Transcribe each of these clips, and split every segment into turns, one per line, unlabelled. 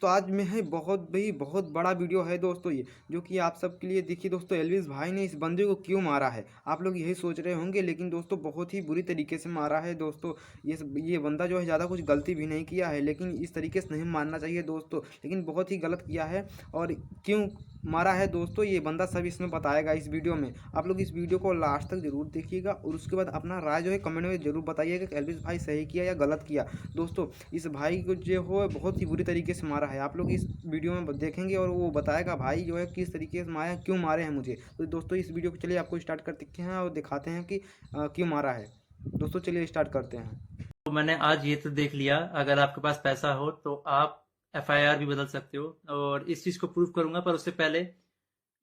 दोस्तों आज में है बहुत बड़ा वीडियो है दोस्तों ये जो कि आप सबके लिए। देखिए दोस्तों, एल्विस भाई ने इस बंदे को क्यों मारा है आप लोग यही सोच रहे होंगे, लेकिन दोस्तों बहुत ही बुरी तरीके से मारा है दोस्तों। ये बंदा जो है ज़्यादा कुछ गलती भी नहीं किया है, लेकिन इस तरीके से नहीं मारना चाहिए दोस्तों, लेकिन बहुत ही गलत किया है। और क्यों मारा है दोस्तों ये बंदा सब इसमें बताएगा इस वीडियो में। आप लोग इस वीडियो को लास्ट तक जरूर देखिएगा और उसके बाद अपना राय जो है कमेंट में जरूर बताइएगा कि एल्विस भाई सही किया या गलत किया। दोस्तों इस भाई को जो हो बहुत ही बुरी तरीके से मारा है, आप लोग इस वीडियो में देखेंगे और वो बताएगा भाई जो है किस तरीके से मारा, क्यों मारे हैं मुझे। तो दोस्तों इस वीडियो को चलिए आपको स्टार्ट करते हैं और दिखाते हैं कि क्यों मारा है। दोस्तों चलिए स्टार्ट करते हैं।
तो मैंने आज ये तो देख लिया, अगर आपके पास पैसा हो तो आप एफआईआर भी बदल सकते हो और इस चीज को प्रूव करूंगा। पर उससे पहले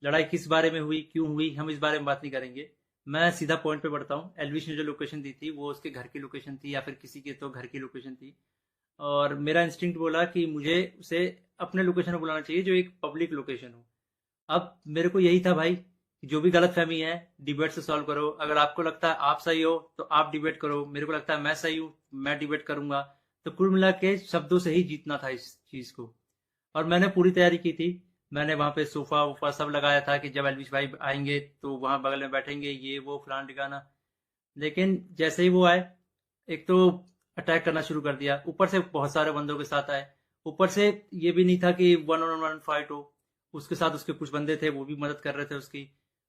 लड़ाई किस बारे में हुई, क्यों हुई, हम इस बारे में बात नहीं करेंगे। मैं सीधा पॉइंट पे बढ़ता हूँ। एल्विश ने जो लोकेशन दी थी वो उसके घर की लोकेशन थी या फिर किसी के तो घर की लोकेशन थी। और मेरा इंस्टिंक्ट बोला कि मुझे उसे अपने लोकेशन में बुलाना चाहिए जो एक पब्लिक लोकेशन हो। अब मेरे को यही था भाई कि जो भी गलत फहमी है डिबेट से सॉल्व करो। अगर आपको लगता है आप सही हो तो आप डिबेट करो, मेरे को लगता है मैं सही हूँ मैं डिबेट करूंगा। तो कुल मिला के शब्दों से ही जीतना था इस चीज को। और मैंने पूरी तैयारी की थी। मैंने वहां पे सोफा वोफा सब लगाया था कि जब एलविश भाई आएंगे तो वहां बगल में बैठेंगे, ये वो फलान ठिकाना। लेकिन जैसे ही वो आए, एक तो अटैक करना शुरू कर दिया, ऊपर से बहुत सारे बंदों के साथ आए। ऊपर से ये भी नहीं था कि वन ऑन वन फाइट हो, उसके साथ उसके कुछ बंदे थे वो भी मदद कर रहे थे उसकी।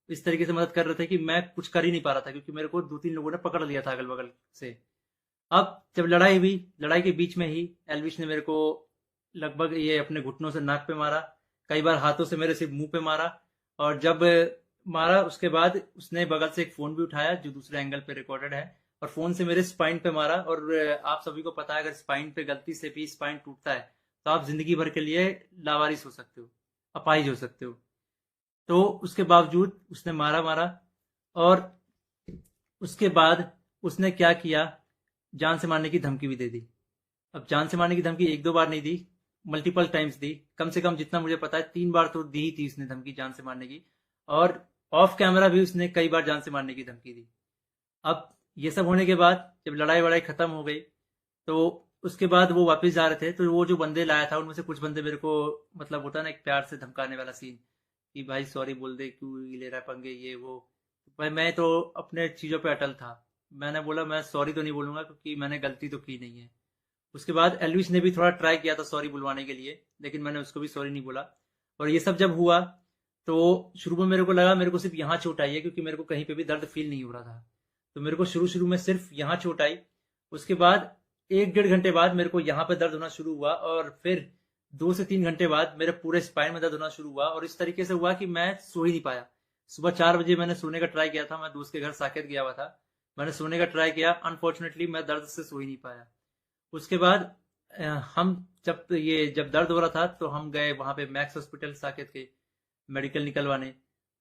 इस तरीके से मदद कर रहे थे कि मैं कुछ कर ही नहीं पा रहा था क्योंकि मेरे को दो तीन लोगों ने पकड़ लिया था अगल बगल से। अब जब लड़ाई हुई, लड़ाई के बीच में ही एल्विश ने मेरे को लगभग ये अपने घुटनों से नाक पे मारा, कई बार हाथों से मेरे सिर्फ मुंह पे मारा। और जब मारा उसके बाद उसने बगल से एक फोन भी उठाया जो दूसरे एंगल पे रिकॉर्डेड है और फोन से मेरे स्पाइन पे मारा। और आप सभी को पता है अगर स्पाइन पे गलती से भी स्पाइन टूटता है तो आप जिंदगी भर के लिए लावारिस हो सकते हो, अपाहिज हो सकते हो। तो उसके बावजूद उसने मारा मारा। और उसके बाद उसने क्या किया, जान से मारने की धमकी भी दे दी। अब जान से मारने की धमकी एक दो बार नहीं दी, मल्टीपल टाइम्स दी। कम से कम जितना मुझे पता है 3 बार तो दी ही थी उसने धमकी जान से मारने की। और ऑफ कैमरा भी उसने कई बार जान से मारने की धमकी दी। अब ये सब होने के बाद जब लड़ाई वड़ाई खत्म हो गई तो उसके बाद वो वापस जा रहे थे तो वो जो बंदे लाया था उनमें से कुछ बंदे मेरे को, मतलब होता है ना एक प्यार से धमकाने वाला सीन कि भाई सॉरी बोल दे, क्यों ले रहा है पंगे ये वो। भाई मैं तो अपने चीजों पे अटल था। मैंने बोला मैं सॉरी तो नहीं बोलूंगा क्योंकि मैंने गलती तो की नहीं है। उसके बाद एल्विस ने भी थोड़ा ट्राई किया था सॉरी बुलवाने के लिए, लेकिन मैंने उसको भी सॉरी नहीं बोला। और ये सब जब हुआ तो शुरू में मेरे को लगा मेरे को सिर्फ यहाँ चोट आई है क्योंकि मेरे को कहीं पे भी दर्द फील नहीं हो रहा था। तो मेरे को शुरू शुरू में सिर्फ यहाँ चोट आई। उसके बाद 1 डेढ़ घंटे बाद मेरे को यहाँ पे दर्द होना शुरू हुआ और फिर 2 से 3 घंटे बाद मेरे पूरे स्पाइन में दर्द होना शुरू हुआ। और इस तरीके से हुआ कि मैं सो ही नहीं पाया। सुबह 4 बजे मैंने सोने का ट्राई किया था, मैं दोस्त के घर साकेत गया हुआ था। मैंने सोने का ट्राई किया, अनफॉर्चुनेटली मैं दर्द से सो ही नहीं पाया। उसके बाद हम जब दर्द हो रहा था तो हम गए वहां पे मैक्स हॉस्पिटल साकेत के मेडिकल निकलवाने।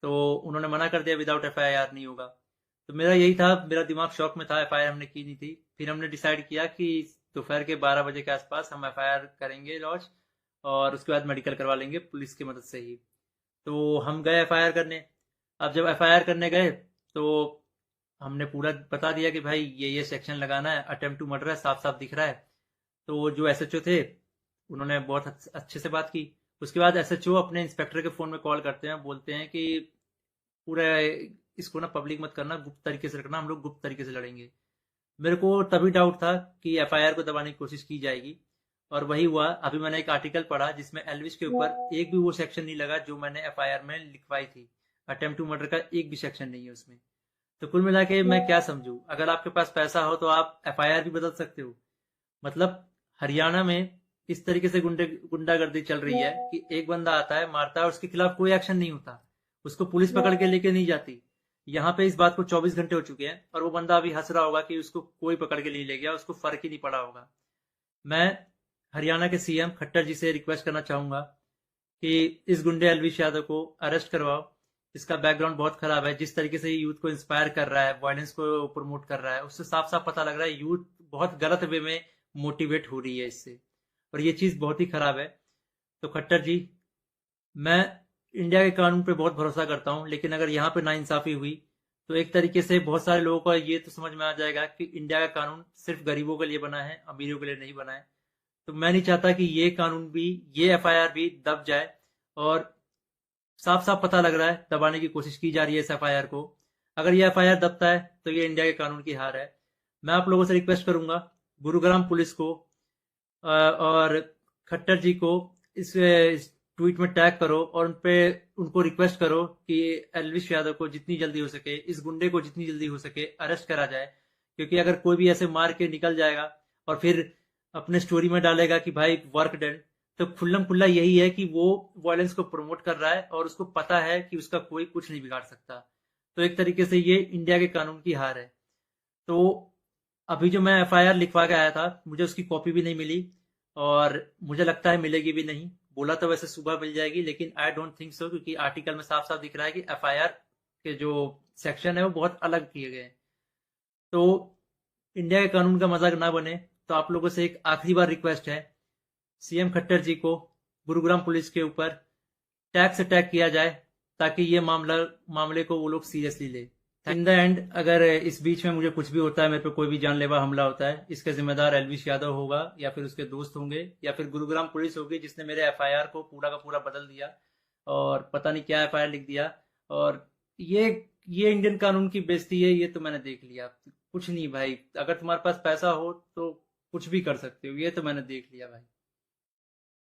तो उन्होंने मना कर दिया विदाउट एफआईआर नहीं होगा। तो मेरा यही था, मेरा दिमाग शॉक में था, एफआईआर हमने की नहीं थी। फिर हमने डिसाइड किया कि दोपहर के 12 बजे के आसपास हम एफआईआर करेंगे लॉन्च और उसके बाद मेडिकल करवा लेंगे पुलिस की मदद से ही। तो हम गए एफआईआर करने। अब जब एफआईआर करने गए तो हमने पूरा बता दिया कि भाई ये सेक्शन लगाना है, अटेम्प्ट टू मर्डर है, साफ साफ दिख रहा है। तो जो एसएचओ थे उन्होंने बहुत अच्छे से बात की। उसके बाद एसएचओ अपने इंस्पेक्टर के फोन में कॉल करते हैं, बोलते हैं कि पूरा इसको ना पब्लिक मत करना, गुप्त तरीके से रखना, हम लोग गुप्त तरीके से लड़ेंगे। मेरे को तभी डाउट था कि एफआईआर को दबाने की कोशिश की जाएगी और वही हुआ। अभी मैंने एक आर्टिकल पढ़ा जिसमें एल्विश के ऊपर एक भी वो सेक्शन नहीं लगा जो मैंने एफआईआर में लिखवाई थी। अटेम्प्ट टू मर्डर का एक भी सेक्शन नहीं है उसमें। तो कुल मिला के मैं क्या समझू, अगर आपके पास पैसा हो तो आप एफआईआर भी बदल सकते हो। मतलब हरियाणा में इस तरीके से गुंडागर्दी चल रही है कि एक बंदा आता है मारता है और उसके खिलाफ कोई एक्शन नहीं होता, उसको पुलिस पकड़ के लेके नहीं जाती। यहाँ पे इस बात को 24 घंटे हो चुके हैं और वो बंदा अभी हंस रहा होगा कि उसको कोई पकड़ के नहीं ले गया, उसको फर्क ही नहीं पड़ा होगा। मैं हरियाणा के सीएम खट्टर जी से रिक्वेस्ट करना चाहूंगा कि इस गुंडे एल्विश यादव को अरेस्ट करवाओ। इसका बैकग्राउंड बहुत खराब है, जिस तरीके से यूथ को इंस्पायर कर रहा है, वायलेंस को प्रमोट कर रहा है, उससे साफ साफ पता लग रहा है यूथ बहुत गलत वे में मोटिवेट हो रही है इससे। और ये चीज बहुत ही खराब है। तो खट्टर जी, मैं इंडिया के कानून पे बहुत भरोसा करता हूँ, लेकिन अगर यहाँ पे नाइंसाफी हुई तो एक तरीके से बहुत सारे लोगों को ये तो समझ में आ जाएगा कि इंडिया का कानून सिर्फ गरीबों के लिए बना है, अमीरों के लिए नहीं बना है। तो मैं नहीं चाहता कि ये कानून भी, ये एफआईआर भी दब जाए। और साफ साफ पता लग रहा है दबाने की कोशिश की जा रही है इस एफआईआर को। अगर ये एफआईआर दबता है तो ये इंडिया के कानून की हार है। मैं आप लोगों से रिक्वेस्ट करूंगा, गुरुग्राम पुलिस को और खट्टर जी को इस ट्वीट में टैग करो और उनको रिक्वेस्ट करो कि एलविश यादव को जितनी जल्दी हो सके, इस गुंडे को जितनी जल्दी हो सके अरेस्ट करा जाए। क्योंकि अगर कोई भी ऐसे मार के निकल जाएगा और फिर अपने स्टोरी में डालेगा कि भाई वर्क डन, तो खुल्लम खुल्ला यही है कि वो वायलेंस को प्रमोट कर रहा है और उसको पता है कि उसका कोई कुछ नहीं बिगाड़ सकता। तो एक तरीके से ये इंडिया के कानून की हार है। तो अभी जो मैं एफआईआर लिखवा के आया था, मुझे उसकी कॉपी भी नहीं मिली और मुझे लगता है मिलेगी भी नहीं। बोला तो वैसे सुबह मिल जाएगी, लेकिन आई डोंट थिंक सो, क्योंकि आर्टिकल में साफ साफ दिख रहा है कि एफआईआर के जो सेक्शन है वो बहुत अलग किए गए हैं। तो इंडिया के कानून का मजाक ना बने, तो आप लोगों से एक आखिरी बार रिक्वेस्ट है, सीएम खट्टर जी को गुरुग्राम पुलिस के ऊपर टैग से टैग किया जाए ताकि ये मामले को वो लोग सीरियसली ले। इन द एंड अगर इस बीच में मुझे कुछ भी होता है, मेरे पे कोई भी जानलेवा हमला होता है, इसका जिम्मेदार एलविश यादव होगा या फिर उसके दोस्त होंगे या फिर गुरुग्राम पुलिस होगी जिसने मेरे एफआईआर को पूरा का पूरा बदल दिया और पता नहीं क्या एफआईआर लिख दिया। और ये ये इंडियन कानून की बेइज्जती है, ये तो मैंने देख लिया। कुछ नहीं भाई, अगर तुम्हारे पास पैसा हो तो कुछ भी कर सकते हो, ये तो मैंने देख लिया भाई।